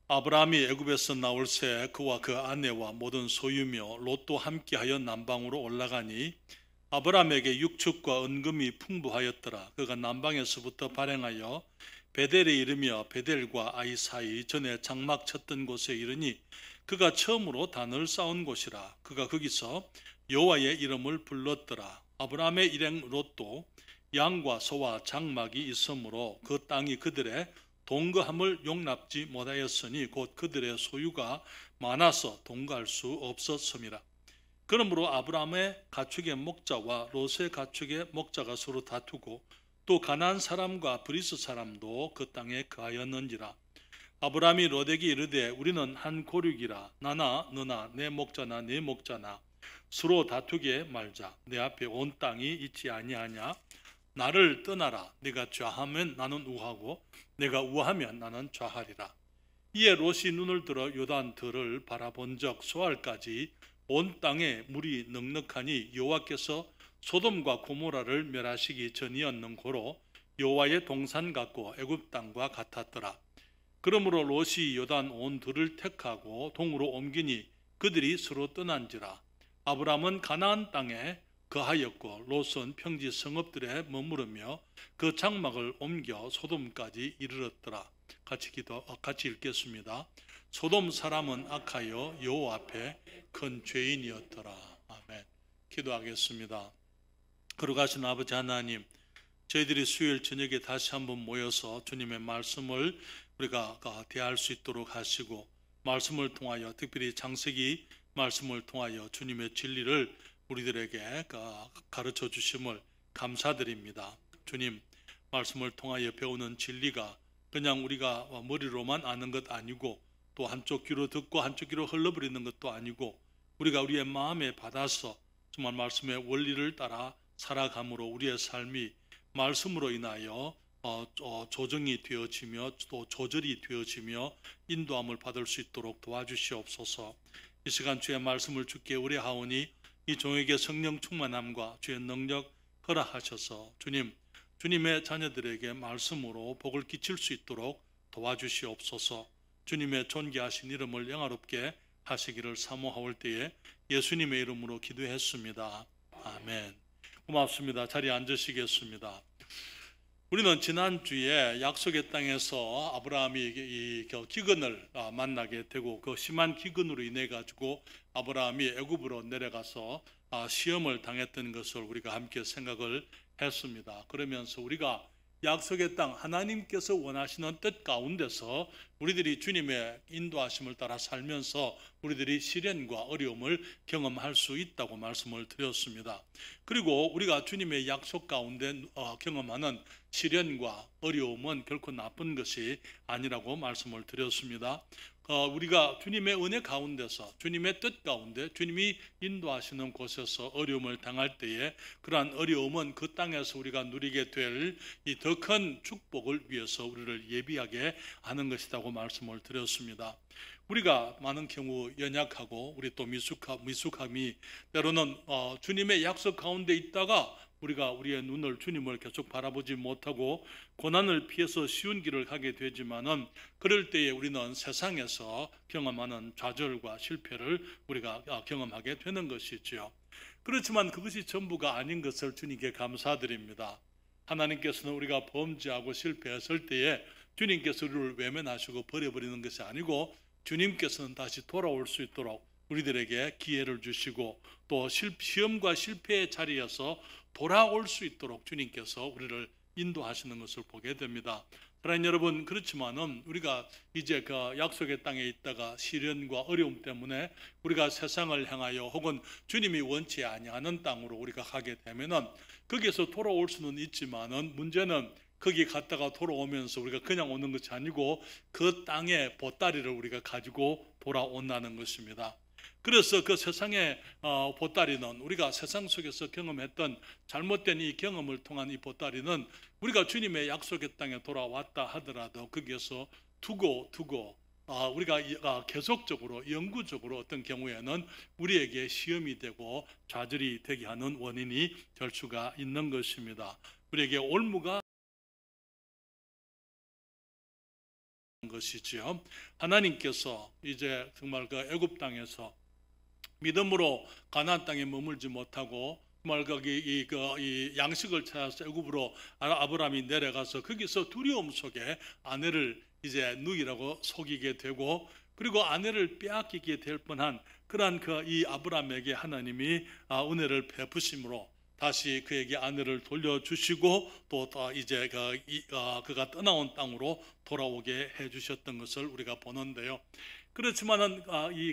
아브라함이 애굽에서 나올 새 그와 그 아내와 모든 소유며 롯도 함께하여 남방으로 올라가니 아브라함에게 육축과 은금이 풍부하였더라. 그가 남방에서부터 발행하여 베델에 이르며 베델과 아이 사이 전에 장막 쳤던 곳에 이르니 그가 처음으로 단을 쌓은 곳이라. 그가 거기서 여호와의 이름을 불렀더라. 아브라함의 일행 롯도 양과 소와 장막이 있으므로 그 땅이 그들의 동거함을 용납지 못하였으니 곧 그들의 소유가 많아서 동거할 수 없었음이라. 그러므로 아브라함의 가축의 목자와 롯의 가축의 목자가 서로 다투고 또 가나안 사람과 브리스 사람도 그 땅에 거하였는지라. 아브라함이 롯에게 이르되 우리는 한 고륙이라. 나나 너나 내 목자나 내 목자나 서로 다투게 말자. 내 앞에 온 땅이 있지 아니하냐. 나를 떠나라. 네가 좌하면 나는 우하고 내가 우하면 나는 좌하리라. 이에 롯이 눈을 들어 요단 들을 바라본 적 소알까지 온 땅에 물이 넉넉하니 여호와께서 소돔과 고모라를 멸하시기 전이었는 고로 여호와의 동산 같고 애굽 땅과 같았더라. 그러므로 롯이 요단 온 들을 택하고 동으로 옮기니 그들이 서로 떠난지라. 아브라함은 가나안 땅에 거하였고 롯은 평지 성읍들에 머무르며 그 장막을 옮겨 소돔까지 이르렀더라. 같이 읽겠습니다. 소돔 사람은 악하여 여호와 앞에 큰 죄인이었더라. 아멘. 기도하겠습니다. 거룩하신 아버지 하나님, 저희들이 수요일 저녁에 다시 한번 모여서 주님의 말씀을 우리가 대할 수 있도록 하시고 말씀을 통하여 특별히 창세기 말씀을 통하여 주님의 진리를 우리들에게 가르쳐 주심을 감사드립니다. 주님, 말씀을 통하여 배우는 진리가 그냥 우리가 머리로만 아는 것 아니고 또 한쪽 귀로 듣고 한쪽 귀로 흘러버리는 것도 아니고 우리가 우리의 마음에 받아서 정말 말씀의 원리를 따라 살아감으로 우리의 삶이 말씀으로 인하여 조정이 되어지며 또 조절이 되어지며 인도함을 받을 수 있도록 도와주시옵소서. 이 시간 주의 말씀을 주께 의뢰하오니 이 종에게 성령 충만함과 주의 능력 허락하셔서 주님의 자녀들에게 말씀으로 복을 끼칠 수 있도록 도와주시옵소서. 주님의 존귀하신 이름을 영화롭게 하시기를 사모하올 때에 예수님의 이름으로 기도했습니다. 아멘. 고맙습니다. 자리에 앉으시겠습니다. 우리는 지난주에 약속의 땅에서 아브라함이 이 기근을 만나게 되고 그 심한 기근으로 인해 가지고 아브라함이 애굽으로 내려가서 시험을 당했던 것을 우리가 함께 생각을 했습니다. 그러면서 우리가 약속의 땅 하나님께서 원하시는 뜻 가운데서 우리들이 주님의 인도하심을 따라 살면서 우리들이 시련과 어려움을 경험할 수 있다고 말씀을 드렸습니다. 그리고 우리가 주님의 약속 가운데 경험하는 시련과 어려움은 결코 나쁜 것이 아니라고 말씀을 드렸습니다. 우리가 주님의 은혜 가운데서 주님의 뜻 가운데 주님이 인도하시는 곳에서 어려움을 당할 때에 그러한 어려움은 그 땅에서 우리가 누리게 될 이 더 큰 축복을 위해서 우리를 예비하게 하는 것이라고 말씀을 드렸습니다. 우리가 많은 경우 연약하고 우리 또 미숙함이 때로는 주님의 약속 가운데 있다가 우리가 우리의 눈을 주님을 계속 바라보지 못하고 고난을 피해서 쉬운 길을 가게 되지만은 그럴 때에 우리는 세상에서 경험하는 좌절과 실패를 우리가 경험하게 되는 것이지요. 그렇지만 그것이 전부가 아닌 것을 주님께 감사드립니다. 하나님께서는 우리가 범죄하고 실패했을 때에 주님께서 우리를 외면하시고 버려버리는 것이 아니고 주님께서는 다시 돌아올 수 있도록 우리들에게 기회를 주시고 또 시험과 실패의 자리에서 돌아올 수 있도록 주님께서 우리를 인도하시는 것을 보게 됩니다. 사랑하는 여러분, 그렇지만은 우리가 이제 그 약속의 땅에 있다가 시련과 어려움 때문에 우리가 세상을 향하여 혹은 주님이 원치 아니하는 땅으로 우리가 가게 되면은 거기에서 돌아올 수는 있지만은 문제는 거기 갔다가 돌아오면서 우리가 그냥 오는 것이 아니고 그 땅의 보따리를 우리가 가지고 돌아온다는 것입니다. 그래서 그 세상의 보따리는 우리가 세상 속에서 경험했던 잘못된 이 경험을 통한 이 보따리는 우리가 주님의 약속의 땅에 돌아왔다 하더라도 거기에서 두고 우리가 계속적으로 영구적으로 어떤 경우에는 우리에게 시험이 되고 좌절이 되게 하는 원인이 될 수가 있는 것입니다. 우리에게 올무가 것이지요. 하나님께서 이제 정말 그 애굽 땅에서 믿음으로 가나안 땅에 머물지 못하고 정말 거기 이 양식을 찾아서 애굽으로 아브라함이 내려가서 거기서 두려움 속에 아내를 이제 누이라고 속이게 되고, 그리고 아내를 빼앗기게 될 뻔한 그러한 이 아브라함에게 하나님이 은혜를 베푸심으로 다시 그에게 아내를 돌려주시고 또 이제 그가 떠나온 땅으로 돌아오게 해주셨던 것을 우리가 보는데요. 그렇지만은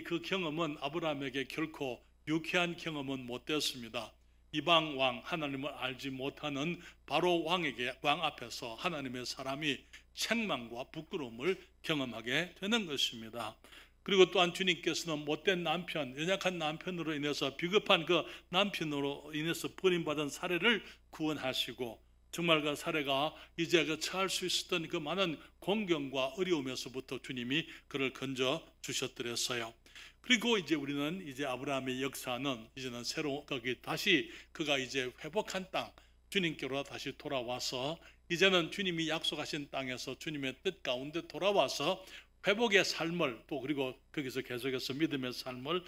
그 경험은 아브라함에게 결코 유쾌한 경험은 못 되었습니다. 이방 왕, 하나님을 알지 못하는 바로 왕 앞에서 하나님의 사람이 책망과 부끄러움을 경험하게 되는 것입니다. 그리고 또한 주님께서는 못된 남편, 연약한 남편으로 인해서 비겁한 그 남편으로 인해서 버림받은 사례를 구원하시고, 정말 그 사례가 이제 처할 수 있었던 그 많은 공경과 어려움에서부터 주님이 그를 건져 주셨더랬어요. 그리고 이제 우리는 이제 아브라함의 역사는 이제는 새로 거기 다시 그가 이제 회복한 땅, 주님께로 다시 돌아와서 이제는 주님이 약속하신 땅에서 주님의 뜻 가운데 돌아와서 회복의 삶을 또 그리고 거기서 계속해서 믿음의 삶을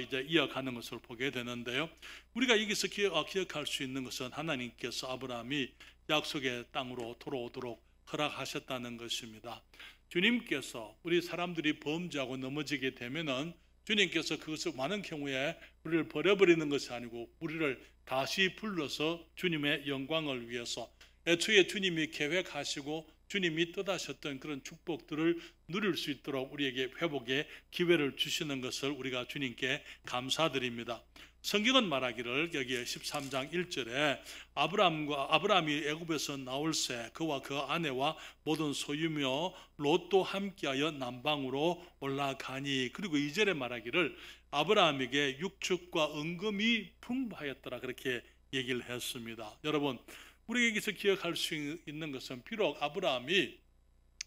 이제 이어가는 것을 보게 되는데요. 우리가 여기서 기억할 수 있는 것은 하나님께서 아브라함이 약속의 땅으로 돌아오도록 허락하셨다는 것입니다. 주님께서 우리 사람들이 범죄하고 넘어지게 되면은 주님께서 그것을 많은 경우에 우리를 버려버리는 것이 아니고 우리를 다시 불러서 주님의 영광을 위해서 애초에 주님이 계획하시고 주님이 뜻하셨던 그런 축복들을 누릴 수 있도록 우리에게 회복의 기회를 주시는 것을 우리가 주님께 감사드립니다. 성경은 말하기를 여기에 13장 1절에 아브라함이 애굽에서 나올새 그와 그 아내와 모든 소유며 롯도 함께하여 남방으로 올라가니, 그리고 2절에 말하기를 아브라함에게 육축과 은금이 풍부하였더라, 그렇게 얘기를 했습니다. 여러분, 우리에게서 기억할 수 있는 것은 비록 아브라함이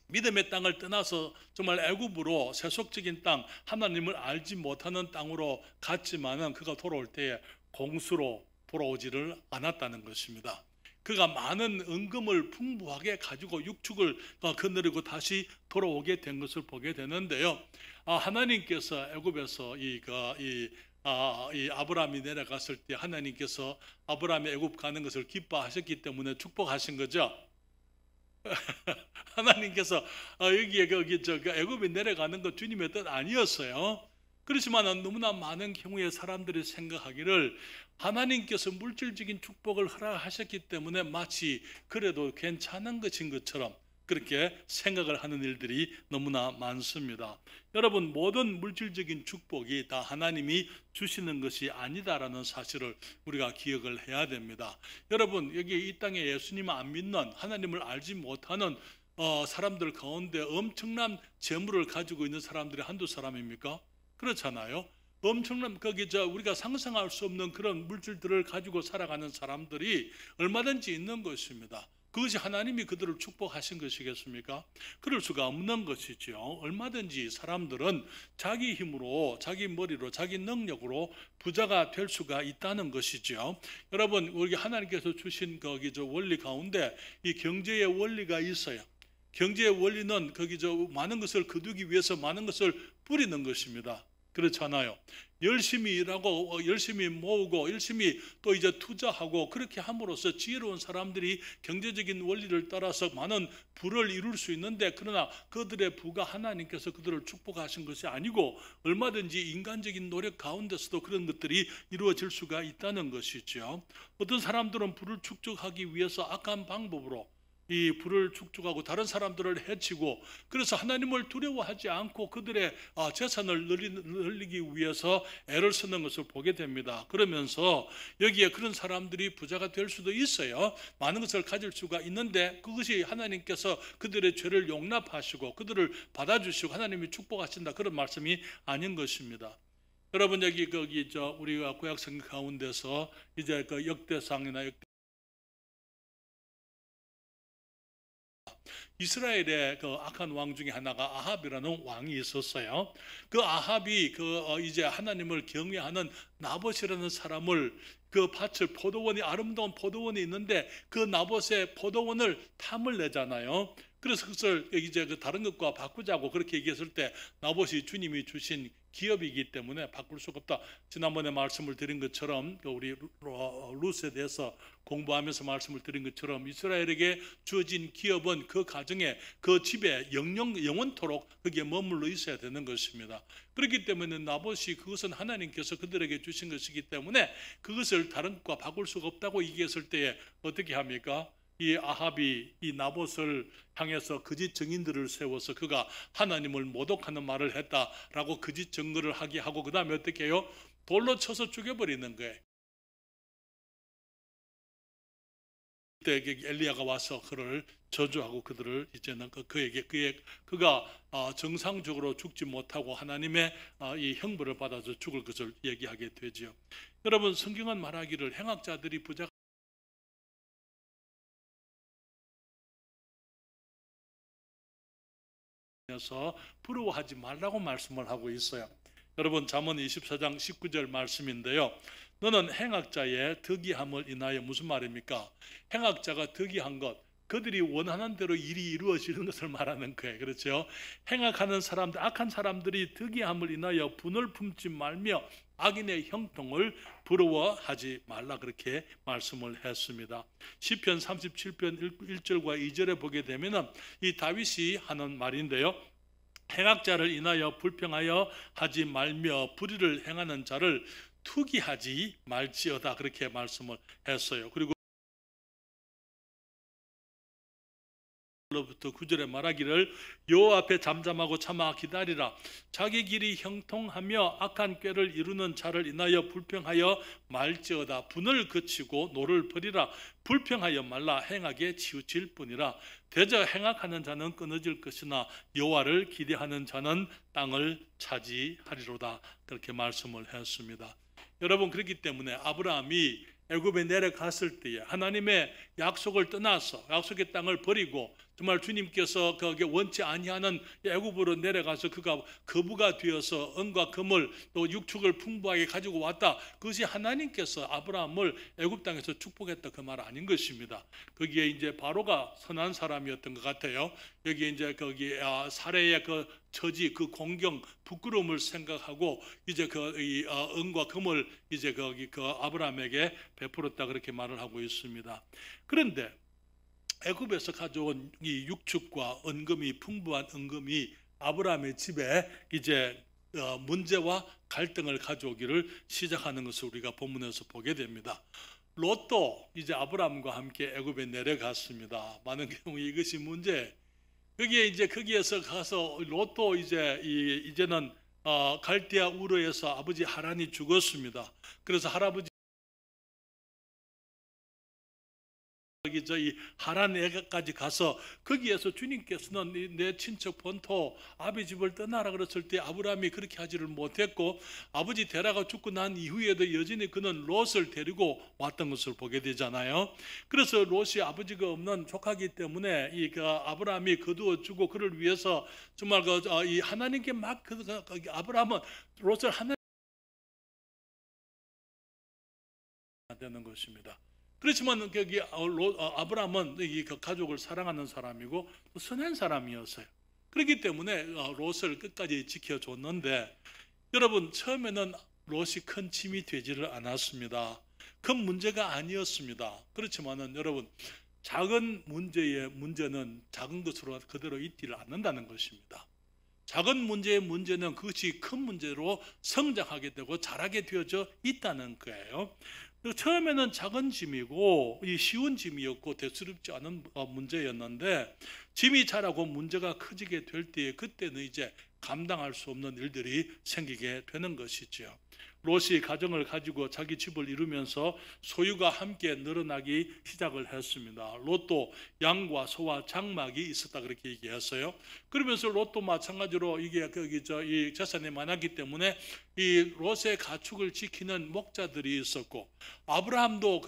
믿음의 땅을 떠나서 정말 애굽으로 세속적인 땅, 하나님을 알지 못하는 땅으로 갔지만은 그가 돌아올 때에 공수로 돌아오지를 않았다는 것입니다. 그가 많은 은금을 풍부하게 가지고 육축을 거느리고 다시 돌아오게 된 것을 보게 되는데요. 하나님께서 애굽에서 이 아브라함이 내려갔을 때 하나님께서 아브라함이 애굽 가는 것을 기뻐하셨기 때문에 축복하신 거죠. 하나님께서 여기에 애굽에 내려가는 것 주님의 뜻 아니었어요. 그렇지만 너무나 많은 경우에 사람들이 생각하기를 하나님께서 물질적인 축복을 허락하셨기 때문에 마치 그래도 괜찮은 것인 것처럼 그렇게 생각을 하는 일들이 너무나 많습니다. 여러분, 모든 물질적인 축복이 다 하나님이 주시는 것이 아니다라는 사실을 우리가 기억을 해야 됩니다. 여러분, 여기 이 땅에 예수님을 안 믿는, 하나님을 알지 못하는 사람들 가운데 엄청난 재물을 가지고 있는 사람들이 한두 사람입니까? 그렇잖아요. 엄청난 우리가 상상할 수 없는 그런 물질들을 가지고 살아가는 사람들이 얼마든지 있는 것입니다. 그것이 하나님이 그들을 축복하신 것이겠습니까? 그럴 수가 없는 것이죠. 얼마든지 사람들은 자기 힘으로, 자기 머리로, 자기 능력으로 부자가 될 수가 있다는 것이죠. 여러분, 우리 하나님께서 주신 원리 가운데 이 경제의 원리가 있어요. 경제의 원리는 많은 것을 거두기 위해서 많은 것을 뿌리는 것입니다. 그렇잖아요. 열심히 일하고 열심히 모으고 열심히 또 이제 투자하고 그렇게 함으로써 지혜로운 사람들이 경제적인 원리를 따라서 많은 부를 이룰 수 있는데, 그러나 그들의 부가 하나님께서 그들을 축복하신 것이 아니고 얼마든지 인간적인 노력 가운데서도 그런 것들이 이루어질 수가 있다는 것이죠. 어떤 사람들은 부를 축적하기 위해서 악한 방법으로 이 부를 축적하고 다른 사람들을 해치고, 그래서 하나님을 두려워하지 않고 그들의 재산을 늘리기 위해서 애를 쓰는 것을 보게 됩니다. 그러면서 여기에 그런 사람들이 부자가 될 수도 있어요. 많은 것을 가질 수가 있는데 그것이 하나님께서 그들의 죄를 용납하시고 그들을 받아주시고 하나님이 축복하신다, 그런 말씀이 아닌 것입니다. 여러분, 우리가 구약성경 가운데서 이제 역대상이나 이스라엘의 악한 왕 중에 하나가 아합이라는 왕이 있었어요. 그 아합이 이제 하나님을 경외하는 나봇이라는 사람을 밭을 아름다운 포도원이 있는데 그 나봇의 포도원을 탐을 내잖아요. 그래서 그것을 이제 그 다른 것과 바꾸자고 그렇게 얘기했을 때 나봇이 주님이 주신 기업이기 때문에 바꿀 수가 없다. 지난번에 말씀을 드린 것처럼 우리 룻에 대해서 공부하면서 말씀을 드린 것처럼 이스라엘에게 주어진 기업은 그 가정에 그 집에 영원토록 거기에 머물러 있어야 되는 것입니다. 그렇기 때문에 나봇이 그것은 하나님께서 그들에게 주신 것이기 때문에 그것을 다른 것과 바꿀 수가 없다고 얘기했을 때에 어떻게 합니까? 이 아합이 이 나봇을 향해서 거짓 증인들을 세워서 그가 하나님을 모독하는 말을 했다라고 거짓 증거를 하게 하고 그 다음에 어떻게 해요? 돌로 쳐서 죽여버리는 거예요. 그때 엘리야가 와서 그를 저주하고 그들을 이제는 그가 정상적으로 죽지 못하고 하나님의 이 형벌을 받아서 죽을 것을 얘기하게 되지요. 여러분, 성경은 말하기를 행악자들이 부자 서 부러워하지 말라고 말씀을 하고 있어요. 여러분, 잠언 24장 19절 말씀인데요. 너는 행악자의 득이함을 인하여, 무슨 말입니까? 행악자가 득이한 것, 그들이 원하는 대로 일이 이루어지는 것을 말하는 거예요. 그렇죠? 행악하는 사람들, 악한 사람들이 득이함을 인하여 분을 품지 말며 악인의 형통을 부러워하지 말라, 그렇게 말씀을 했습니다. 시편 37편 1절과 2절에 보게 되면 이 다윗이 하는 말인데요. 행악자를 인하여 불평하여 하지 말며 불의를 행하는 자를 투기하지 말지어다, 그렇게 말씀을 했어요. 그리고 부터 9절에 말하기를 여호와 앞에 잠잠하고 참아 기다리라. 자기 길이 형통하며 악한 꾀를 이루는 자를 인하여 불평하여 말지어다. 분을 그치고 노를 버리라. 불평하여 말라. 행하게 치우칠 뿐이라. 대저 행악하는 자는 끊어질 것이나 여호와를 기대하는 자는 땅을 차지하리로다, 그렇게 말씀을 했습니다. 여러분, 그렇기 때문에 아브라함이 애굽에 내려갔을 때에 하나님의 약속을 떠나서 약속의 땅을 버리고 정말 주님께서 거기에 원치 아니하는 애굽으로 내려가서 그가 거부가 되어서 은과 금을 또 육축을 풍부하게 가지고 왔다. 그것이 하나님께서 아브라함을 애굽 땅에서 축복했다, 그 말 아닌 것입니다. 거기에 이제 바로가 선한 사람이었던 것 같아요. 여기 이제 거기 사례의 그 처지, 그 공경, 부끄러움을 생각하고 이제 이 은과 금을 이제 거기 그 아브라함에게 베풀었다, 그렇게 말을 하고 있습니다. 그런데 애굽에서 가져온 이 육축과 은금이, 풍부한 은금이 아브라함의 집에 이제 문제와 갈등을 가져오기를 시작하는 것을 우리가 본문에서 보게 됩니다. 롯도 이제 아브라함과 함께 애굽에 내려갔습니다. 많은 경우 이것이 문제. 거기에서 가서 롯도 이제는 갈대아 우르에서 아버지 하란이 죽었습니다. 그래서 할아버지 이 하란에까지 가서 거기에서 주님께서는 내 친척 본토 아비 집을 떠나라 그랬을 때 아브라함이 그렇게 하지를 못했고 아버지 데라가 죽고 난 이후에도 여전히 그는 롯을 데리고 왔던 것을 보게 되잖아요. 그래서 롯이 아버지가 없는 조카기 때문에 아브라함이 거두어 주고 그를 위해서 정말 이 하나님께 막 아브라함은 롯을 하나님 되는 것입니다. 그렇지만 거기 아브라함은 이 가족을 사랑하는 사람이고 또 선한 사람이었어요. 그렇기 때문에 롯을 끝까지 지켜줬는데, 여러분, 처음에는 롯이 큰 짐이 되지를 않았습니다. 큰 문제가 아니었습니다. 그렇지만은 여러분, 작은 문제의 문제는 작은 것으로 그대로 있지를 않는다는 것입니다. 작은 문제의 문제는 그것이 큰 문제로 성장하게 되고 자라게 되어져 있다는 거예요. 처음에는 작은 짐이고 쉬운 짐이었고 대수롭지 않은 문제였는데 짐이 자라고 문제가 커지게 될 때에 그때는 이제 감당할 수 없는 일들이 생기게 되는 것이죠. 롯이 가정을 가지고 자기 집을 이루면서 소유가 함께 늘어나기 시작을 했습니다. 롯도 양과 소와 장막이 있었다, 그렇게 얘기했어요. 그러면서 롯도 마찬가지로 이 재산이 많았기 때문에 이 롯의 가축을 지키는 목자들이 있었고 아브라함도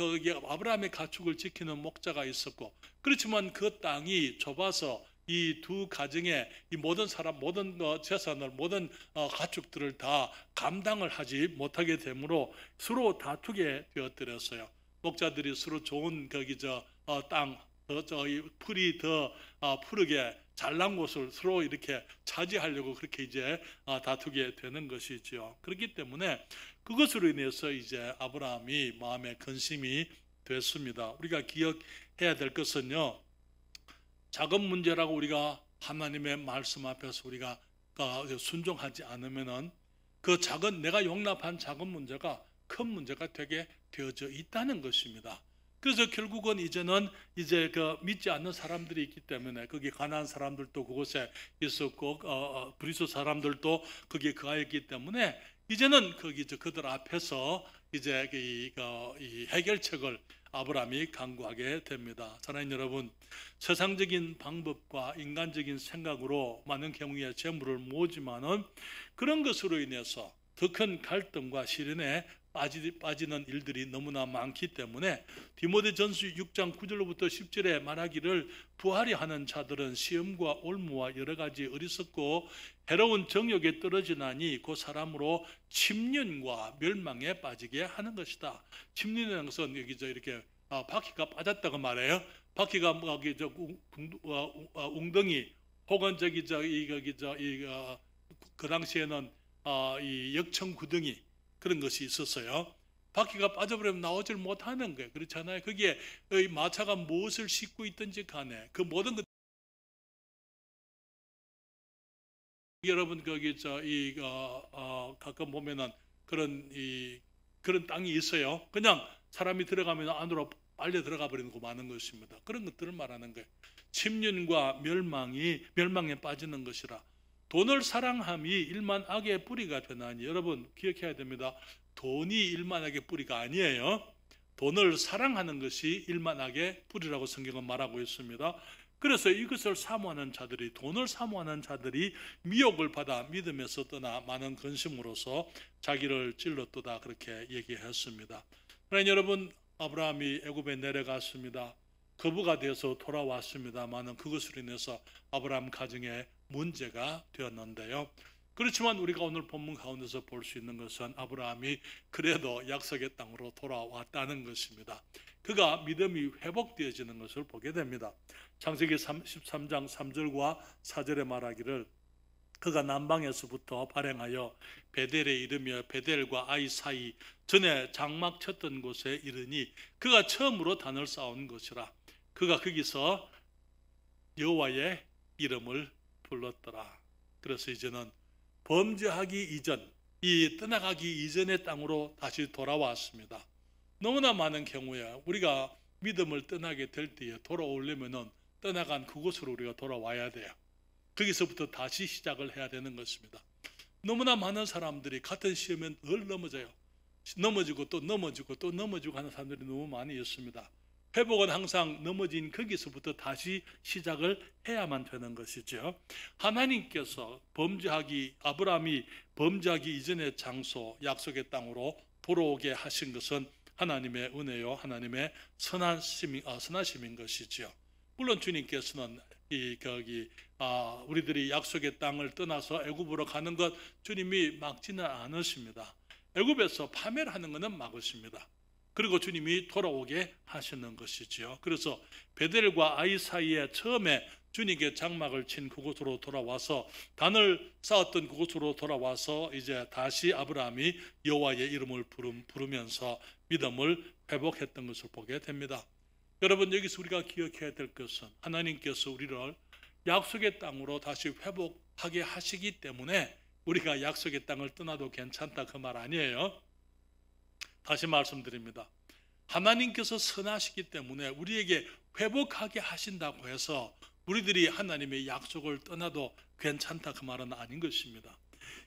아브라함의 가축을 지키는 목자가 있었고, 그렇지만 그 땅이 좁아서 이 두 가정의 이 모든 재산을, 모든 가축들을 다 감당을 하지 못하게 되므로 서로 다투게 되었더랬어요. 목자들이 서로 좋은 땅, 이 풀이 더 푸르게 잘난 곳을 서로 이렇게 차지하려고 그렇게 이제 다투게 되는 것이죠. 그렇기 때문에 그것으로 인해서 이제 아브라함이 마음에 근심이 됐습니다. 우리가 기억해야 될 것은요, 작은 문제라고 우리가 하나님의 말씀 앞에서 우리가 순종하지 않으면은 그 작은, 내가 용납한 작은 문제가 큰 문제가 되게 되어져 있다는 것입니다. 그래서 결국은 이제는 이제 그 믿지 않는 사람들이 있기 때문에, 거기 가나안 사람들도 그곳에 있었고 브리스 사람들도 거기에 거하였기 때문에 이제는 거기 그들 앞에서 이제 이 해결책을 아브라함이 강구하게 됩니다. 사랑하는 여러분, 세상적인 방법과 인간적인 생각으로 많은 경우에 재물을 모으지만은 그런 것으로 인해서 더 큰 갈등과 시련에 빠지는 일들이 너무나 많기 때문에 디모데전서 6장 9절로부터 10절에 말하기를, 부하려 하는 자들은 시험과 올무와 여러 가지 어리석고 해로운 정욕에 떨어지나니 그 사람으로 침륜과 멸망에 빠지게 하는 것이다. 침륜이라는 것은 여기 이렇게 바퀴가 빠졌다고 말해요. 바퀴가 웅덩이 혹은 그 당시에는 이 역청 구덩이 그런 것이 있었어요. 바퀴가 빠져버리면 나오질 못하는 거예요. 그렇잖아요. 거기에 마차가 무엇을 싣고 있든지 간에 그 모든 것, 여러분 거기 가끔 보면은 그런 땅이 있어요. 그냥 사람이 들어가면 안으로 빨려 들어가 버리는 거 많은 것입니다. 그런 것들을 말하는 거예요. 침륜과 멸망에 빠지는 것이라. 돈을 사랑함이 일만 악의 뿌리가 되나니, 여러분 기억해야 됩니다. 돈이 일만 악의 뿌리가 아니에요. 돈을 사랑하는 것이 일만 악의 뿌리라고 성경은 말하고 있습니다. 그래서 이것을 사모하는 자들이, 돈을 사모하는 자들이 미혹을 받아 믿음에서 떠나 많은 근심으로서 자기를 찔렀도다, 그렇게 얘기했습니다. 그러나 여러분, 아브라함이 애굽에 내려갔습니다. 거부가 되어서 돌아왔습니다만은 그것으로 인해서 아브라함 가정에 문제가 되었는데요. 그렇지만 우리가 오늘 본문 가운데서 볼 수 있는 것은 아브라함이 그래도 약속의 땅으로 돌아왔다는 것입니다. 그가 믿음이 회복되어지는 것을 보게 됩니다. 창세기 13장 3절과 4절에 말하기를, 그가 남방에서부터 발행하여 베델에 이르며 베델과 아이 사이 전에 장막 쳤던 곳에 이르니 그가 처음으로 단을 쌓은 것이라. 그가 거기서 여호와의 이름을 불렀더라. 그래서 이제는 범죄하기 이전, 이 떠나가기 이전의 땅으로 다시 돌아왔습니다. 너무나 많은 경우에 우리가 믿음을 떠나게 될 때에 돌아오려면은 떠나간 그곳으로 우리가 돌아와야 돼요. 거기서부터 다시 시작을 해야 되는 것입니다. 너무나 많은 사람들이 같은 시험에 늘 넘어져요. 넘어지고 또 넘어지고 또 넘어지고 하는 사람들이 너무 많이 있습니다. 회복은 항상 넘어진 거기서부터 다시 시작을 해야만 되는 것이죠. 하나님께서 아브라함이 범죄하기 이전의 장소, 약속의 땅으로 돌아오게 하신 것은 하나님의 은혜요, 하나님의 선하심인 것이죠. 물론 주님께서는 우리들이 약속의 땅을 떠나서 애굽으로 가는 것 주님이 막지는 않으십니다. 애굽에서 파멸하는 것은 막으십니다. 그리고 주님이 돌아오게 하시는 것이지요. 그래서 베델과 아이 사이에 처음에 주님께 장막을 친 그곳으로 돌아와서 단을 쌓았던 그곳으로 돌아와서 이제 다시 아브라함이 여호와의 이름을 부르면서 믿음을 회복했던 것을 보게 됩니다. 여러분, 여기서 우리가 기억해야 될 것은 하나님께서 우리를 약속의 땅으로 다시 회복하게 하시기 때문에 우리가 약속의 땅을 떠나도 괜찮다, 그 말 아니에요. 다시 말씀드립니다. 하나님께서 선하시기 때문에 우리에게 회복하게 하신다고 해서 우리들이 하나님의 약속을 떠나도 괜찮다, 그 말은 아닌 것입니다.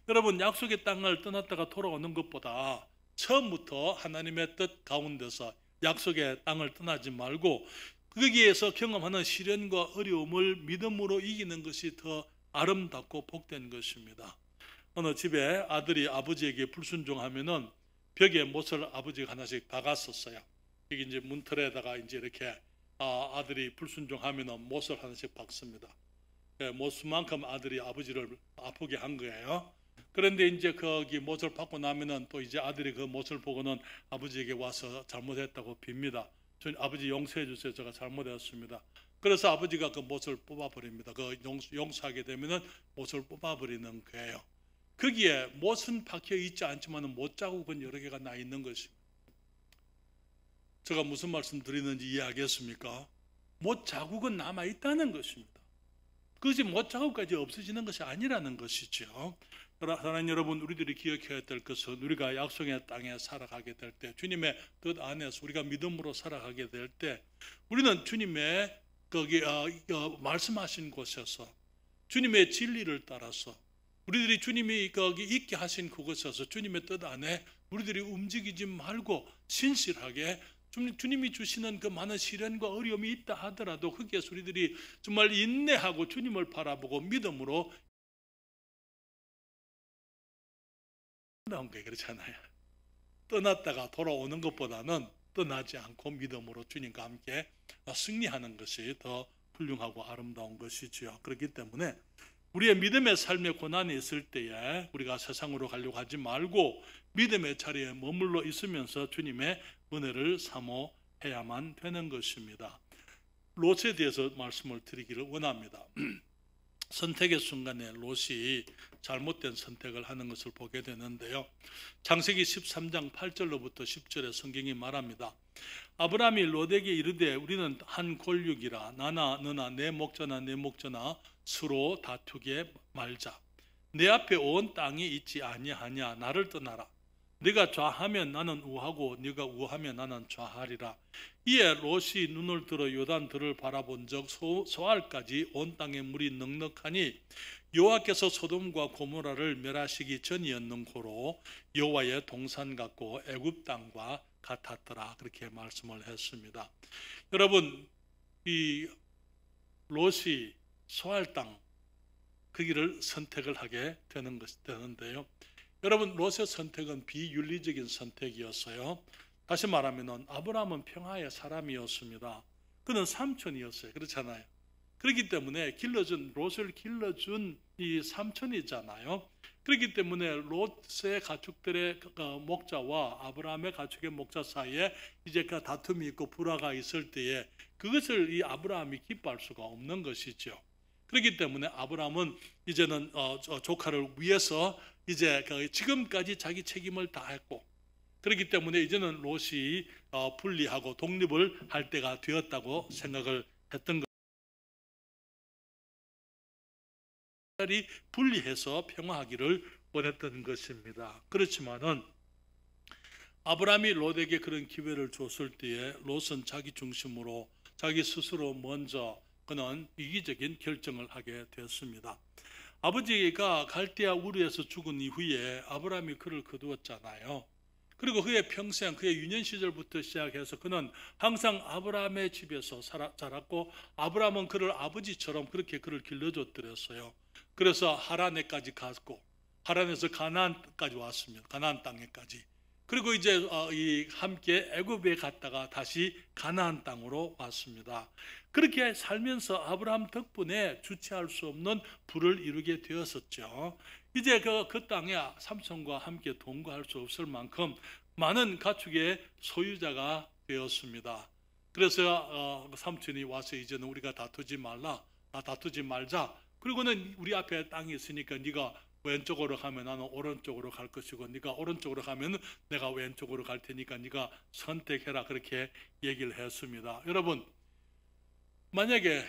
여러분, 약속의 땅을 떠났다가 돌아오는 것보다 처음부터 하나님의 뜻 가운데서 약속의 땅을 떠나지 말고 거기에서 경험하는 시련과 어려움을 믿음으로 이기는 것이 더 아름답고 복된 것입니다. 어느 집에 아들이 아버지에게 불순종하면은 벽에 못을 아버지가 하나씩 박았었어요. 여기 이제 문틀에다가 이제 이렇게 아들이 불순종하면은 못을 하나씩 박습니다. 못수만큼 아들이 아버지를 아프게 한 거예요. 그런데 이제 거기 못을 받고 나면은 또 이제 아들이 그 못을 보고는 아버지에게 와서 잘못했다고 빕니다. 아버지 용서해 주세요. 제가 잘못했습니다. 그래서 아버지가 그 못을 뽑아버립니다. 그 용서하게 되면은 못을 뽑아버리는 거예요. 거기에 못은 박혀 있지 않지만 못 자국은 여러 개가 나 있는 것입니다. 제가 무슨 말씀 드리는지 이해하겠습니까? 못 자국은 남아 있다는 것입니다. 그것이 못 자국까지 없어지는 것이 아니라는 것이죠. 사랑하는 여러분, 우리들이 기억해야 될 것은 우리가 약속의 땅에 살아가게 될 때, 주님의 뜻 안에서 우리가 믿음으로 살아가게 될 때, 우리는 주님의 거기 말씀하신 곳에서 주님의 진리를 따라서 우리들이 주님이 거기 있게 하신 그곳에서 주님의 뜻 안에 우리들이 움직이지 말고 신실하게 주님이 주시는 그 많은 시련과 어려움이 있다 하더라도 거기에서 우리들이 정말 인내하고 주님을 바라보고 믿음으로 나온 게 그렇잖아요. 떠났다가 돌아오는 것보다는 떠나지 않고 믿음으로 주님과 함께 승리하는 것이 더 훌륭하고 아름다운 것이지요. 그렇기 때문에 우리의 믿음의 삶에 고난이 있을 때에 우리가 세상으로 가려고 하지 말고 믿음의 자리에 머물러 있으면서 주님의 은혜를 사모해야만 되는 것입니다. 롯에 대해서 말씀을 드리기를 원합니다. 선택의 순간에 롯이 잘못된 선택을 하는 것을 보게 되는데요. 창세기 13장 8절로부터 10절에 성경이 말합니다. 아브라함이 롯에게 이르되 우리는 한 골육이라 나나 너나 내 목자나 내 목자나 서로 다투게 말자. 내 앞에 온 땅이 있지 아니하냐. 나를 떠나라. 네가 좌하면 나는 우하고 네가 우하면 나는 좌하리라. 이에 롯이 눈을 들어 요단들을 바라본 적 소알까지 온 땅에 물이 넉넉하니 여호와께서 소돔과 고모라를 멸하시기 전이었는고로 여호와의 동산 같고 애굽 땅과 같았더라. 그렇게 말씀을 했습니다. 여러분, 이 롯이 소알 땅 거기를 선택을 하게 되는데요. 여러분, 롯의 선택은 비윤리적인 선택이었어요. 다시 말하면 아브라함은 평화의 사람이었습니다. 그는 삼촌이었어요. 그렇잖아요. 그렇기 때문에 롯을 길러준 이 삼촌이잖아요. 그렇기 때문에 롯의 가축들의 목자와 아브라함의 가축의 목자 사이에 이제 그 다툼이 있고 불화가 있을 때에 그것을 이 아브라함이 기뻐할 수가 없는 것이죠. 그렇기 때문에 아브라함은 이제는 조카를 위해서 이제 지금까지 자기 책임을 다했고, 그렇기 때문에 이제는 롯이 분리하고 독립을 할 때가 되었다고 생각을 했던 것이 분리해서 평화하기를 원했던 것입니다. 그렇지만은 아브라함이 롯에게 그런 기회를 줬을 때에 롯은 자기 중심으로 자기 스스로 먼저 그는 이기적인 결정을 하게 되었습니다. 아버지가 갈대아 우르에서 죽은 이후에 아브라함이 그를 거두었잖아요. 그리고 그의 평생, 그의 유년 시절부터 시작해서 그는 항상 아브라함의 집에서 자랐고 아브라함은 그를 아버지처럼 그렇게 그를 길러줬더랬어요. 그래서 하란에까지 갔고 하란에서 가나안까지 왔습니다. 가나안 땅에까지. 그리고 이제 함께 애굽에 갔다가 다시 가나안 땅으로 왔습니다. 그렇게 살면서 아브라함 덕분에 주체할 수 없는 부를 이루게 되었었죠. 이제 그 땅에 삼손과 함께 동거할 수 없을 만큼 많은 가축의 소유자가 되었습니다. 그래서 삼촌이 와서 이제는 우리가 다투지 말자. 그리고는 우리 앞에 땅이 있으니까 네가 왼쪽으로 가면 나는 오른쪽으로 갈 것이고 네가 오른쪽으로 가면 내가 왼쪽으로 갈 테니까 네가 선택해라. 그렇게 얘기를 했습니다. 여러분, 만약에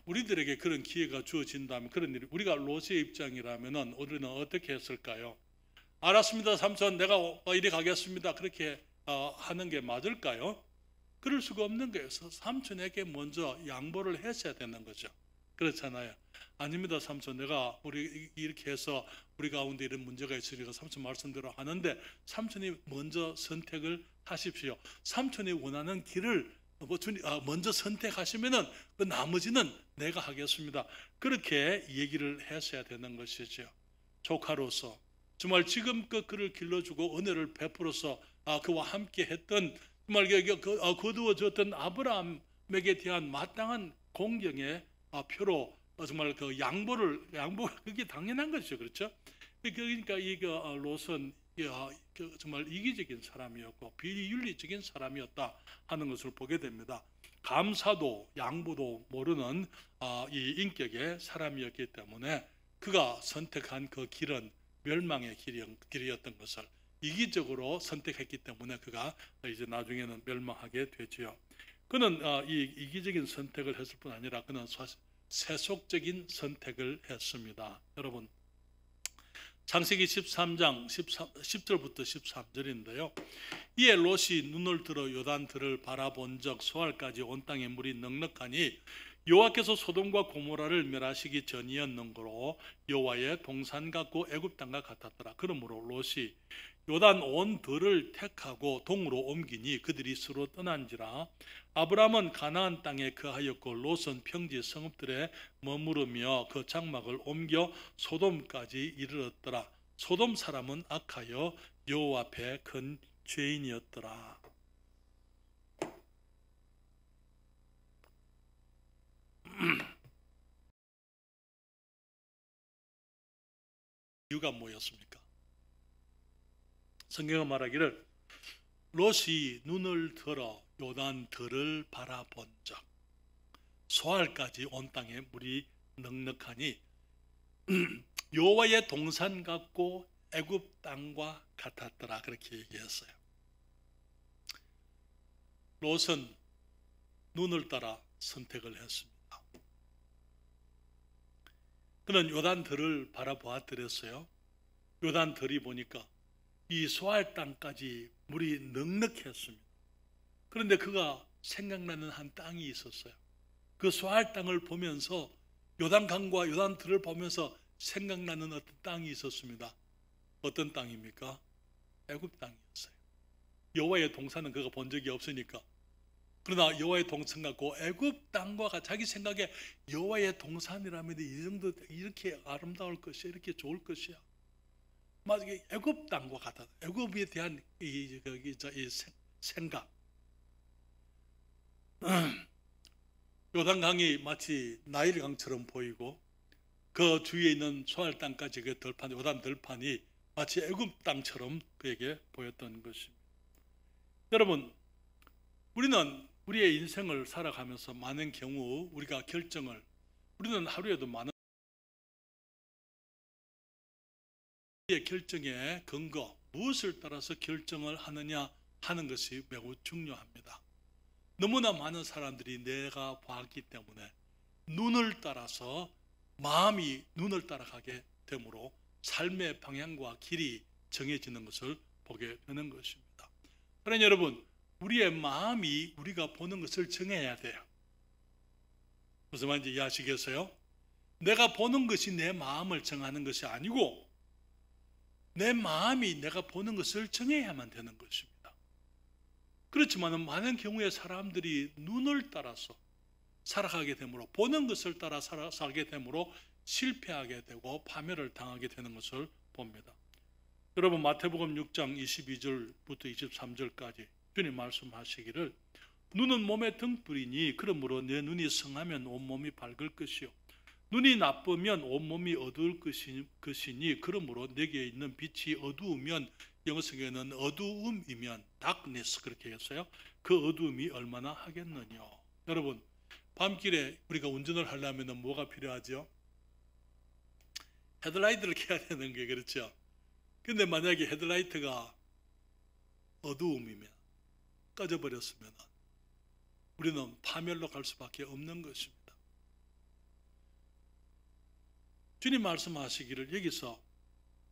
우리들에게 그런 기회가 주어진다면 그런 일이 우리가 롯의 입장이라면 우리는 어떻게 했을까요? 알았습니다, 삼촌, 내가 이리 가겠습니다. 그렇게 하는 게 맞을까요? 그럴 수가 없는 거예요. 삼촌에게 먼저 양보를 했어야 되는 거죠. 그렇잖아요. 아닙니다, 삼촌, 내가 우리 이렇게 해서 우리 가운데 이런 문제가 있으니까 삼촌 말씀대로 하는데 삼촌이 먼저 선택을 하십시오. 삼촌이 원하는 길을 먼저 선택하시면은 그 나머지는 내가 하겠습니다. 그렇게 얘기를 했어야 되는 것이죠. 조카로서 정말 지금껏 그를 길러주고 은혜를 베풀어서 그와 함께 했던 정말 거두어졌던 아브라함에게 대한 마땅한 공경의 표로 정말 양보 그게 당연한 것이죠. 그렇죠? 그러니까 롯은 정말 이기적인 사람이었고 비윤리적인 사람이었다 하는 것을 보게 됩니다. 감사도 양보도 모르는 이 인격의 사람이었기 때문에 그가 선택한 그 길은 멸망의 길이었던 것을 이기적으로 선택했기 때문에 그가 이제 나중에는 멸망하게 되지요. 그는 이 이기적인 선택을 했을 뿐 아니라 그는 세속적인 선택을 했습니다. 여러분, 창세기 13장 10절부터 13절인데요. 이에 롯이 눈을 들어 요단들을 바라본 적 소알까지 온 땅의 물이 넉넉하니 여호와께서 소돔과 고모라를 멸하시기 전이었는고로 여호와의 동산 같고 애굽 땅과 같았더라. 그러므로 롯이 요단 온 들을 택하고 동으로 옮기니 그들이 서로 떠난지라. 아브람은 가나안 땅에 거하였고 롯은 평지 성읍들에 머무르며 그 장막을 옮겨 소돔까지 이르렀더라. 소돔 사람은 악하여 여호와 앞에 큰 죄인이었더라. 이유가 뭐였습니까? 성경은 말하기를 롯이 눈을 들어 요단들을 바라본 적 소알까지 온 땅에 물이 넉넉하니 여호와의 동산 같고 애굽 땅과 같았더라. 그렇게 얘기했어요. 롯은 눈을 따라 선택을 했습니다. 그는 요단들을 바라보았더랬어요. 요단들이 보니까 이 소알 땅까지 물이 넉넉했습니다. 그런데 그가 생각나는 한 땅이 있었어요. 그 소알 땅을 보면서 요단강과 요단들을 보면서 생각나는 어떤 땅이 있었습니다. 어떤 땅입니까? 애굽 땅이었어요. 여호와의 동산은 그가 본 적이 없으니까. 그러나 여호와의 동산 같고 애굽 땅과 자기 생각에 여호와의 동산이라면 이 정도 이렇게 아름다울 것이야, 이렇게 좋을 것이야. 마치 애굽 땅과 같아. 애굽에 대한 이 생각. 요단강이 마치 나일강처럼 보이고 그 주위에 있는 소알 땅까지 그 들판, 요단 들판이 마치 애굽 땅처럼 그에게 보였던 것입니다. 여러분, 우리는 우리의 인생을 살아가면서 많은 경우 우리가 우리는 하루에도 많은 우리의 결정의 근거, 무엇을 따라서 결정을 하느냐 하는 것이 매우 중요합니다. 너무나 많은 사람들이 내가 봤기 때문에 눈을 따라서 마음이 눈을 따라가게 되므로 삶의 방향과 길이 정해지는 것을 보게 되는 것입니다. 그러니 여러분, 우리의 마음이 우리가 보는 것을 정해야 돼요. 무슨 말인지 이해하시겠어요? 내가 보는 것이 내 마음을 정하는 것이 아니고 내 마음이 내가 보는 것을 정해야만 되는 것입니다. 그렇지만 많은 경우에 사람들이 눈을 따라서 살아가게 되므로 보는 것을 따라 살게 되므로 실패하게 되고 파멸을 당하게 되는 것을 봅니다. 여러분, 마태복음 6장 22절부터 23절까지 주님 말씀하시기를 눈은 몸의 등불이니 그러므로 내 눈이 성하면 온몸이 밝을 것이요 눈이 나쁘면 온몸이 어두울 것이니 그러므로 내게 있는 빛이 어두우면 영어성에는 어두움이면 darkness 그렇게 했어요. 그 어두움이 얼마나 하겠느냐. 여러분, 밤길에 우리가 운전을 하려면 뭐가 필요하죠? 헤드라이트를 켜야 되는 게 그렇죠. 근데 만약에 헤드라이트가 어두움이면 꺼져버렸으면 우리는 파멸로 갈 수밖에 없는 것입니다. 주님 말씀하시기를 여기서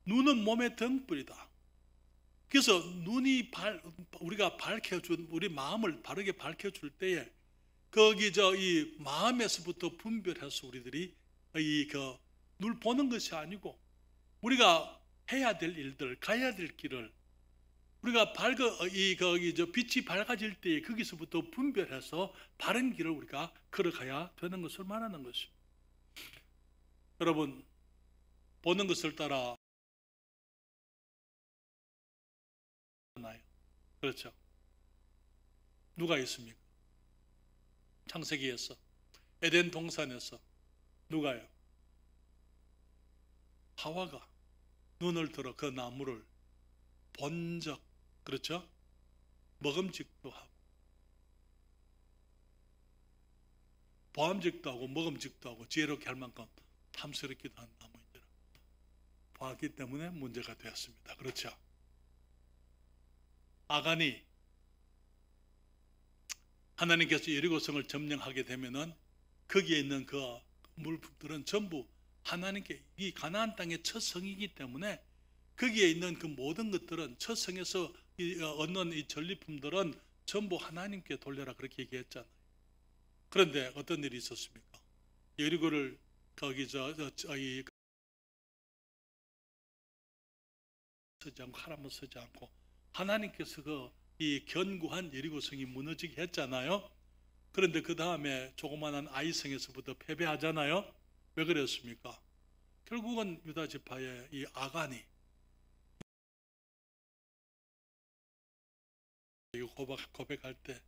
눈은 몸의 등불이다. 그래서 눈이 우리가 밝혀준 우리 마음을 바르게 밝혀줄 때에 거기 이 마음에서부터 분별해서 우리들이 눈을 보는 것이 아니고 우리가 해야 될 일들, 가야 될 길을 우리가 빛이 밝아질 때에 거기서부터 분별해서 바른 길을 우리가 걸어가야 되는 것을 말하는 것입니다. 여러분, 보는 것을 따라 그렇죠. 누가 있습니까? 창세기에서 에덴 동산에서 누가요? 하와가 눈을 들어 그 나무를 본적, 그렇죠? 먹음직도 하고 보암직도 하고 먹음직도 하고 지혜롭게 할 만큼 탐스럽기도 한 나무인지라 보았기 때문에 문제가 되었습니다. 그렇죠? 아간이 하나님께서 여리고성을 점령하게 되면은 거기에 있는 그 물품들은 전부 하나님께 이 가나안 땅의 첫 성이기 때문에 거기에 있는 그 모든 것들은 첫 성에서 얻는 이 전리품들은 전부 하나님께 돌려라 그렇게 얘기했잖아요. 그런데 어떤 일이 있었습니까? 여리고를 거기 서지 않고 하나만 서지 않고 하나님께서 이 견고한 여리고성이 무너지게 했잖아요. 그런데 그 다음에 조그마한 아이성에서부터 패배하잖아요. 왜 그랬습니까? 결국은 유다 지파의 이 아간이 고백할 때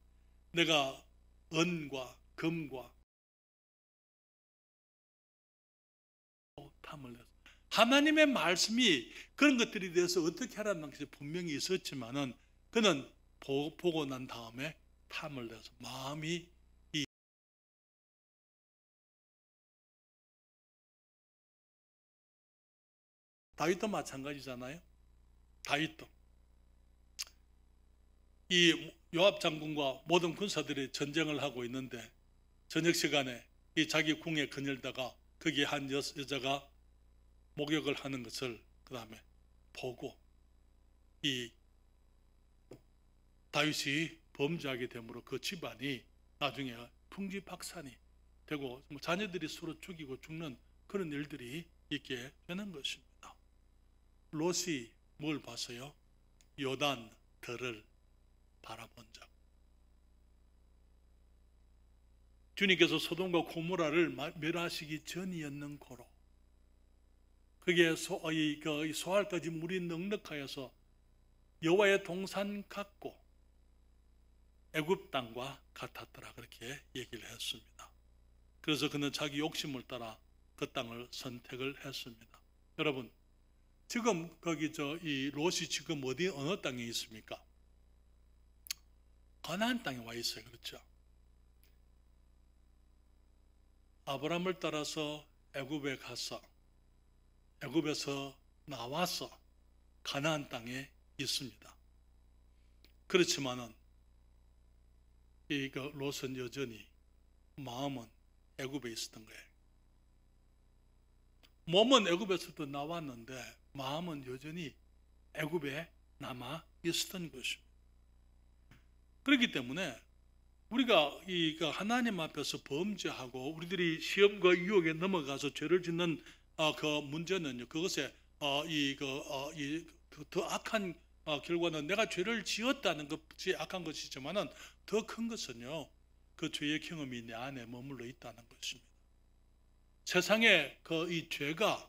내가 은과 금과 탐을 내서 하나님의 말씀이 그런 것들에 대해서 어떻게 하라는 것이 분명히 있었지만은 그는 보고 난 다음에 탐을 내서 마음이 다윗도 마찬가지잖아요. 다윗도 이 요압 장군과 모든 군사들이 전쟁을 하고 있는데 저녁 시간에 이 자기 궁에 거닐다가 거기에 한 여자가 목욕을 하는 것을 그 다음에 보고 이 다윗이 범죄하게 되므로 그 집안이 나중에 풍지박산이 되고 자녀들이 서로 죽이고 죽는 그런 일들이 있게 되는 것입니다. 롯이 뭘 봤어요? 요단 들을 바라본 적. 주님께서 소돔과 고모라를 멸하시기 전이었는 고로 그게 소알까지 물이 넉넉하여서 여호와의 동산 같고 애굽 땅과 같았더라 그렇게 얘기를 했습니다. 그래서 그는 자기 욕심을 따라 그 땅을 선택을 했습니다. 여러분 지금 이 롯이 지금 어느 땅에 있습니까? 가나안 땅에 와 있어요. 그렇죠? 아브라함을 따라서 애굽에 가서 애굽에서 나와서 가나안 땅에 있습니다. 그렇지만은 이 롯은 여전히 마음은 애굽에 있었던 거예요. 몸은 애굽에서도 나왔는데 마음은 여전히 애굽에 남아 있었던 것입니다. 그렇기 때문에 우리가 하나님 앞에서 범죄하고 우리들이 시험과 유혹에 넘어가서 죄를 짓는 그 문제는요. 그것에 더 악한 결과는 내가 죄를 지었다는 것이 악한 것이지만은 더 큰 것은요. 그 죄의 경험이 내 안에 머물러 있다는 것입니다. 세상에 이 죄가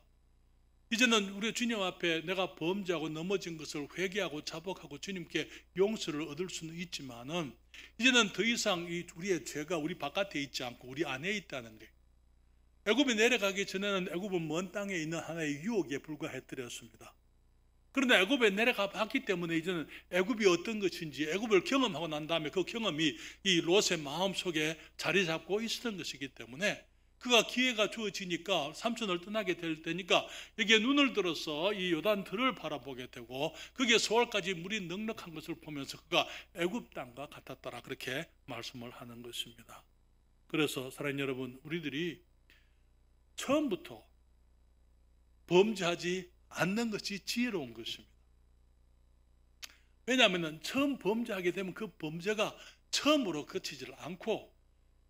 이제는 우리 주님 앞에 내가 범죄하고 넘어진 것을 회개하고 자복하고 주님께 용서를 얻을 수는 있지만은 이제는 더 이상 우리의 죄가 우리 바깥에 있지 않고 우리 안에 있다는 거예요. 애굽에 내려가기 전에는 애굽은 먼 땅에 있는 하나의 유혹에 불과했더랬습니다. 그런데 애굽에 내려가 봤기 때문에 이제는 애굽이 어떤 것인지 애굽을 경험하고 난 다음에 그 경험이 이 롯의 마음속에 자리 잡고 있었던 것이기 때문에 그가 기회가 주어지니까 삼촌을 떠나게 될 때니까 여기에 눈을 들어서 이 요단들을 바라보게 되고 거기에 소알까지 물이 넉넉한 것을 보면서 그가 애굽 땅과 같았더라 그렇게 말씀을 하는 것입니다. 그래서 사랑하는 여러분 우리들이 처음부터 범죄하지 않는 것이 지혜로운 것입니다. 왜냐하면 처음 범죄하게 되면 그 범죄가 처음으로 그치지를 않고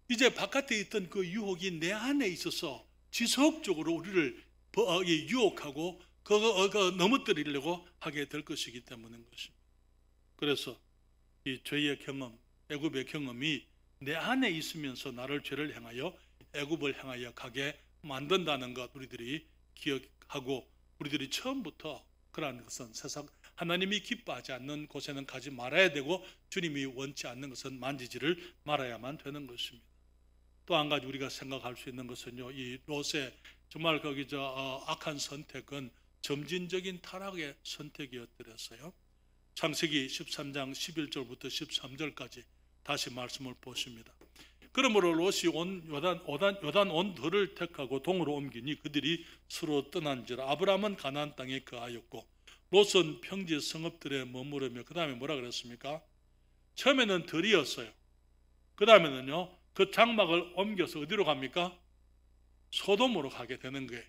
이제 바깥에 있던 그 유혹이 내 안에 있어서 지속적으로 우리를 유혹하고 넘어뜨리려고 하게 될 것이기 때문인 것입니다. 그래서 이 죄의 경험, 애굽의 경험이 내 안에 있으면서 나를 죄를 행하여 애굽을 향하여 가게 만든다는 것 우리들이 기억하고 우리들이 처음부터 그러한 것은 세상 하나님이 기뻐하지 않는 곳에는 가지 말아야 되고 주님이 원치 않는 것은 만지지를 말아야만 되는 것입니다. 또 한 가지 우리가 생각할 수 있는 것은요, 이 롯의 정말 악한 선택은 점진적인 타락의 선택이었더랬어요. 창세기 13장 11절부터 13절까지 다시 말씀을 보십니다. 그러므로 롯이 온 요단 온 들을 택하고 동으로 옮기니 그들이 서로 떠난지라. 아브라함은 가나안 땅에 거하였고 롯은 평지 성읍들에 머무르며, 그 다음에 뭐라 그랬습니까? 처음에는 들이었어요. 그 다음에는요, 그 장막을 옮겨서 어디로 갑니까? 소돔으로 가게 되는 거예요.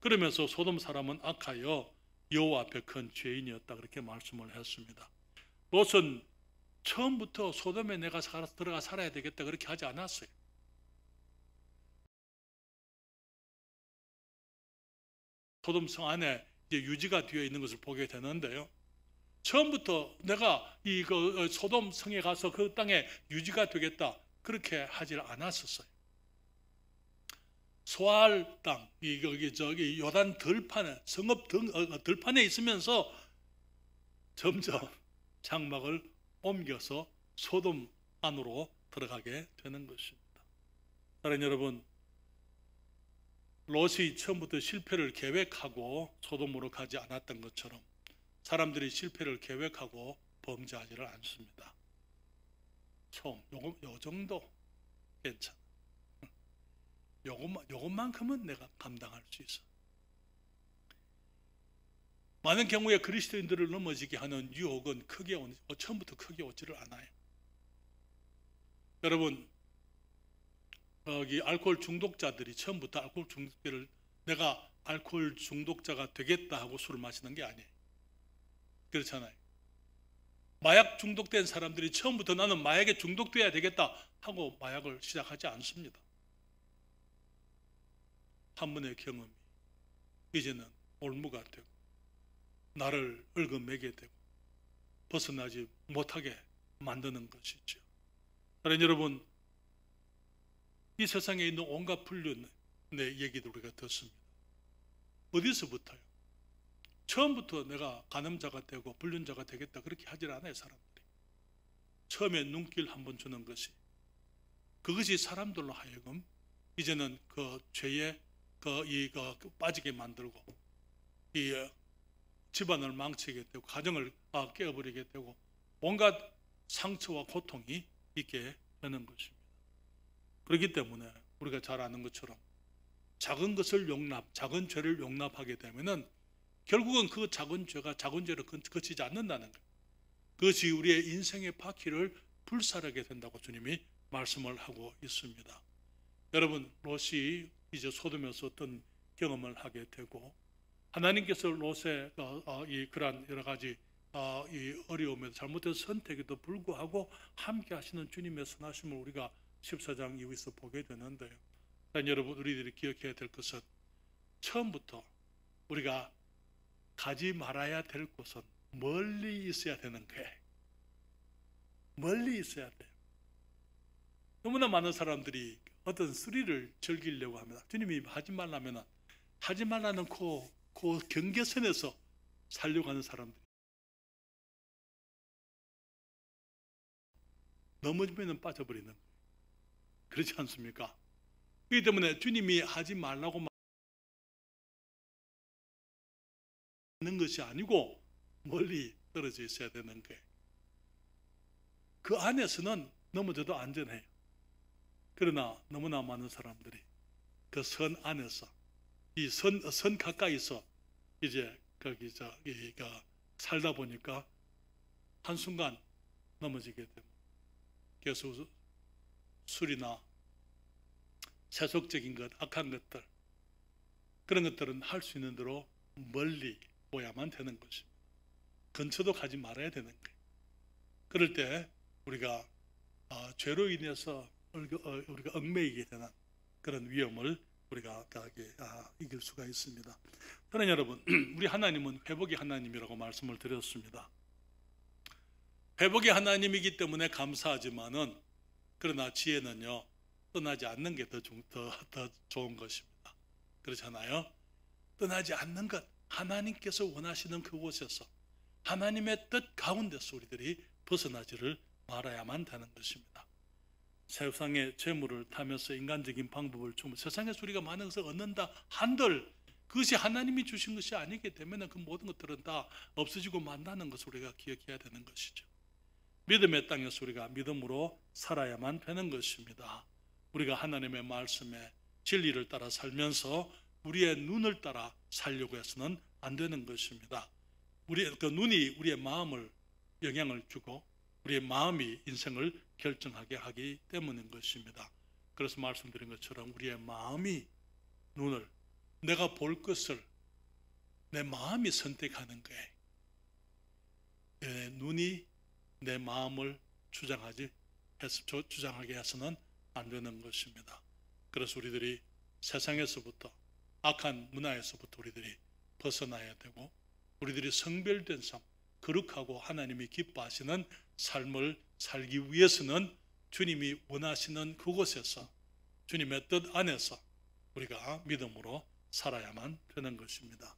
그러면서 소돔 사람은 악하여 여호와 앞에 큰 죄인이었다, 그렇게 말씀을 했습니다. 롯은 처음부터 소돔에 내가 들어가 살아야 되겠다 그렇게 하지 않았어요. 소돔 성 안에 이제 유지가 되어 있는 것을 보게 되는데요, 처음부터 내가 이 소돔 성에 가서 그 땅에 유지가 되겠다 그렇게 하지 않았었어요. 소알 땅, 저기 요단 들판에, 성읍 들판에 있으면서 점점 장막을 옮겨서 소돔 안으로 들어가게 되는 것입니다. 사랑하는 여러분, 롯이 처음부터 실패를 계획하고 소돔으로 가지 않았던 것처럼 사람들이 실패를 계획하고 범죄하지를 않습니다. 요 정도 괜찮아. 요것만큼은 내가 감당할 수 있어. 많은 경우에 그리스도인들을 넘어지게 하는 유혹은 처음부터 크게 오지를 않아요. 여러분, 여기 알코올 중독자들이 처음부터 알코올 중독자를 내가 알코올 중독자가 되겠다 하고 술을 마시는 게 아니에요. 그렇잖아요. 마약 중독된 사람들이 처음부터 나는 마약에 중독돼야 되겠다 하고 마약을 시작하지 않습니다. 한 번의 경험이 이제는 올무가 되고 나를 얽어매게 되고 벗어나지 못하게 만드는 것이죠. 사랑하는 여러분, 이 세상에 있는 온갖 불륜의 얘기도 우리가 듣습니다. 어디서부터요? 처음부터 내가 간음자가 되고 불륜자가 되겠다 그렇게 하질 않아요. 사람들이 처음에 눈길 한번 주는 것이, 그것이 사람들로 하여금 이제는 그 죄에 빠지게 만들고 이 집안을 망치게 되고 가정을 깨어버리게 되고 온갖 상처와 고통이 있게 되는 것입니다. 그렇기 때문에 우리가 잘 아는 것처럼 작은 것을 작은 죄를 용납하게 되면은 결국은 그 작은 죄가 작은 죄로 그치지 않는다는 거예요. 그것이 우리의 인생의 바퀴를 불살하게 된다고 주님이 말씀을 하고 있습니다. 여러분, 롯이 이제 소돔에서 어떤 경험을 하게 되고 하나님께서 롯의 그러한 여러 가지 이 어려움에도 잘못된 선택에도 불구하고 함께 하시는 주님의 선하심을 우리가 14장 이후에서 보게 되는데요. 여러분, 우리들이 기억해야 될 것은 처음부터 우리가 가지 말아야 될 곳은 멀리 있어야 되는 거예요. 멀리 있어야 돼요. 너무나 많은 사람들이 어떤 스릴을 즐기려고 합니다. 주님이 하지 말라면 하지 말라는 그 경계선에서 살려고 하는 사람들, 넘어지면 빠져버리는 거예요. 그렇지 않습니까? 그렇기 때문에 주님이 하지 말라고 하는 것이 아니고 멀리 떨어져 있어야 되는 거예요. 그 안에서는 넘어져도 안전해요. 그러나 너무나 많은 사람들이 그 선 안에서 이 선 가까이서 이제 살다 보니까 한순간 넘어지게 되고, 그래서 술이나 세속적인 것, 악한 것들, 그런 것들은 할 수 있는 대로 멀리 보야만 되는 것입니다. 근처도 가지 말아야 되는 거예요. 그럴 때 우리가 죄로 인해서 우리가 얽매이게 되는 그런 위험을 우리가 이길 수가 있습니다. 그러나 여러분, 우리 하나님은 회복의 하나님이라고 말씀을 드렸습니다. 회복의 하나님이기 때문에 감사하지만은, 그러나 지혜는요 떠나지 않는 게 더 좋은 것입니다. 그렇잖아요. 떠나지 않는 것, 하나님께서 원하시는 그곳에서 하나님의 뜻 가운데서 우리들이 벗어나지를 말아야만 하는 것입니다. 세상의 재물을 타면서 인간적인 방법을 세상에서 우리가 많은 것을 얻는다 한들 그것이 하나님이 주신 것이 아니게 되면 그 모든 것들은 다 없어지고 만다는 것을 우리가 기억해야 되는 것이죠. 믿음의 땅에서 우리가 믿음으로 살아야만 되는 것입니다. 우리가 하나님의 말씀에 진리를 따라 살면서 우리의 눈을 따라 살려고 해서는 안 되는 것입니다. 그 눈이 우리의 마음을 영향을 주고 우리의 마음이 인생을 결정하게 하기 때문인 것입니다. 그래서 말씀드린 것처럼 우리의 마음이 눈을, 내가 볼 것을 내 마음이 선택하는 거예요. 내 눈이 내 마음을 주장하게 해서는 안 되는 것입니다. 그래서 우리들이 세상에서부터 악한 문화에서부터 우리들이 벗어나야 되고 우리들이 성별된 삶, 거룩하고 하나님이 기뻐하시는 삶을 살기 위해서는 주님이 원하시는 그곳에서 주님의 뜻 안에서 우리가 믿음으로 살아야만 되는 것입니다.